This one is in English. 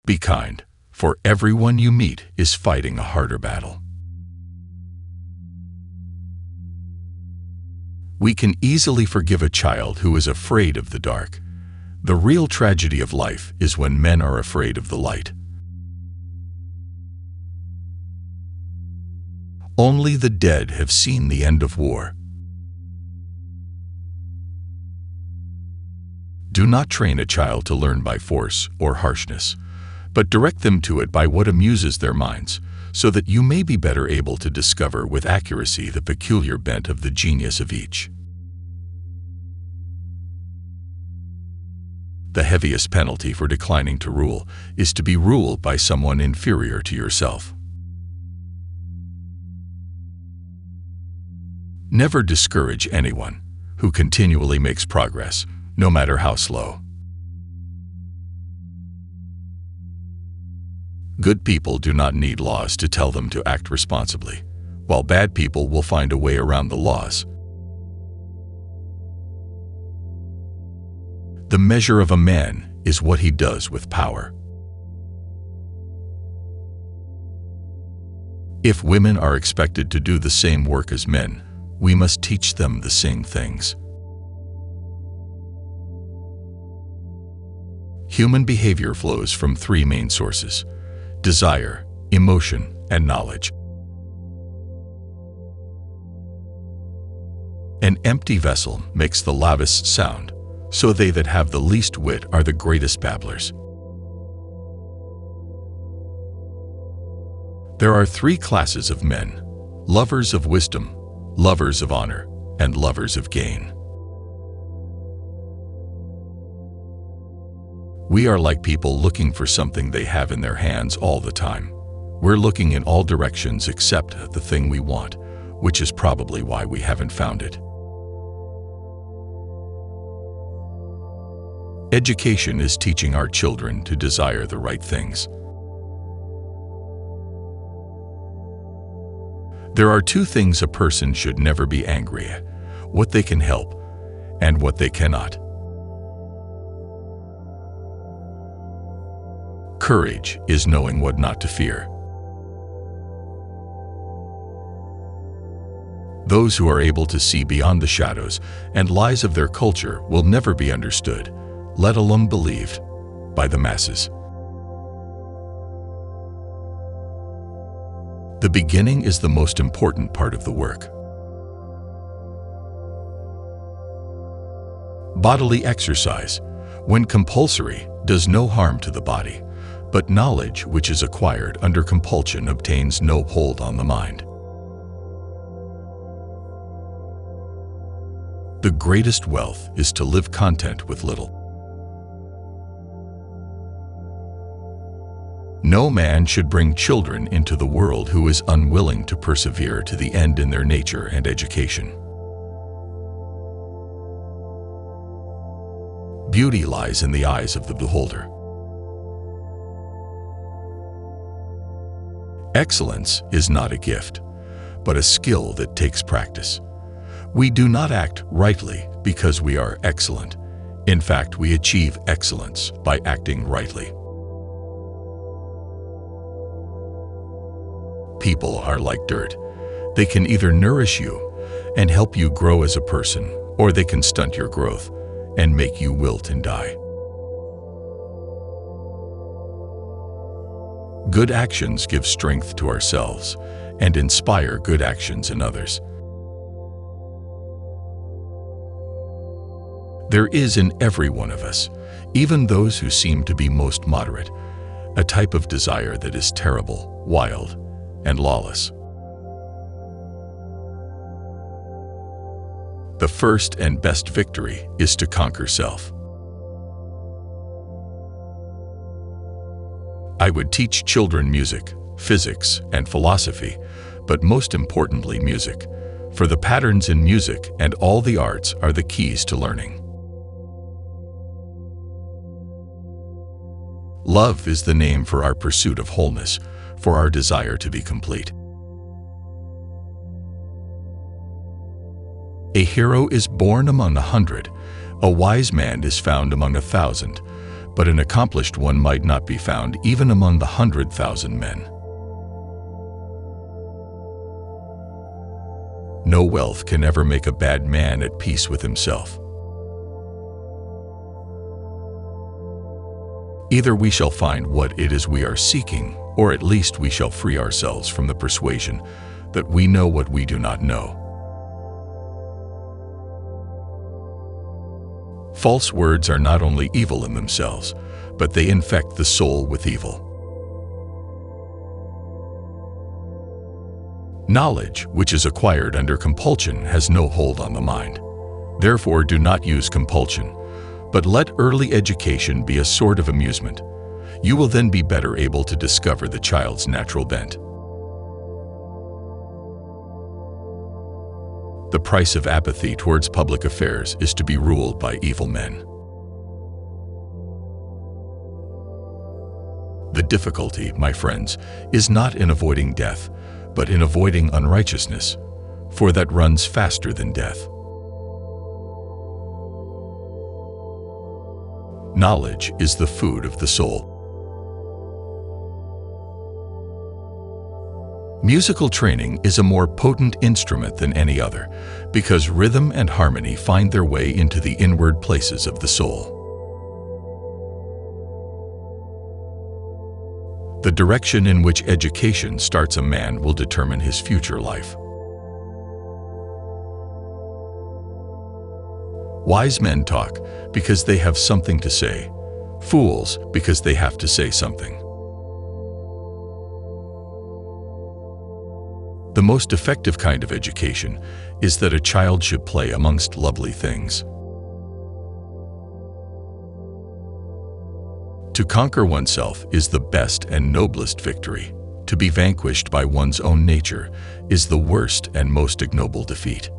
Be kind, for everyone you meet is fighting a harder battle. We can easily forgive a child who is afraid of the dark. The real tragedy of life is when men are afraid of the light. Only the dead have seen the end of war. Do not train a child to learn by force or harshness, but direct them to it by what amuses their minds, so that you may be better able to discover with accuracy the peculiar bent of the genius of each. The heaviest penalty for declining to rule is to be ruled by someone inferior to yourself. Never discourage anyone who continually makes progress, no matter how slow. Good people do not need laws to tell them to act responsibly, while bad people will find a way around the laws. The measure of a man is what he does with power. If women are expected to do the same work as men, we must teach them the same things. Human behavior flows from three main sources: desire, emotion, and knowledge. An empty vessel makes the loudest sound, so they that have the least wit are the greatest babblers. There are three classes of men: lovers of wisdom, lovers of honor, and lovers of gain. We are like people looking for something they have in their hands all the time. We're looking in all directions except the thing we want, which is probably why we haven't found it. Education is teaching our children to desire the right things. There are two things a person should never be angry at: what they can help and what they cannot. Courage is knowing what not to fear. Those who are able to see beyond the shadows and lies of their culture will never be understood, let alone believed, by the masses. The beginning is the most important part of the work. Bodily exercise, when compulsory, does no harm to the body, but knowledge which is acquired under compulsion obtains no hold on the mind. The greatest wealth is to live content with little. No man should bring children into the world who is unwilling to persevere to the end in their nature and education. Beauty lies in the eyes of the beholder. Excellence is not a gift, but a skill that takes practice. We do not act rightly because we are excellent. In fact, we achieve excellence by acting rightly. People are like dirt. They can either nourish you and help you grow as a person, or they can stunt your growth and make you wilt and die. Good actions give strength to ourselves and inspire good actions in others. There is in every one of us, even those who seem to be most moderate, a type of desire that is terrible, wild, and lawless. The first and best victory is to conquer self. I would teach children music, physics, and philosophy, but most importantly music, for the patterns in music and all the arts are the keys to learning. Love is the name for our pursuit of wholeness, for our desire to be complete. A hero is born among 100, a wise man is found among 1,000, but an accomplished one might not be found even among the 100,000 men. No wealth can ever make a bad man at peace with himself. Either we shall find what it is we are seeking, or at least we shall free ourselves from the persuasion that we know what we do not know. False words are not only evil in themselves, but they infect the soul with evil. Knowledge, which is acquired under compulsion, has no hold on the mind. Therefore, do not use compulsion, but let early education be a sort of amusement. You will then be better able to discover the child's natural bent. The price of apathy towards public affairs is to be ruled by evil men. The difficulty, my friends, is not in avoiding death, but in avoiding unrighteousness, for that runs faster than death. Knowledge is the food of the soul. Musical training is a more potent instrument than any other, because rhythm and harmony find their way into the inward places of the soul. The direction in which education starts a man will determine his future life. Wise men talk because they have something to say, fools because they have to say something. The most effective kind of education is that a child should play amongst lovely things. To conquer oneself is the best and noblest victory. To be vanquished by one's own nature is the worst and most ignoble defeat.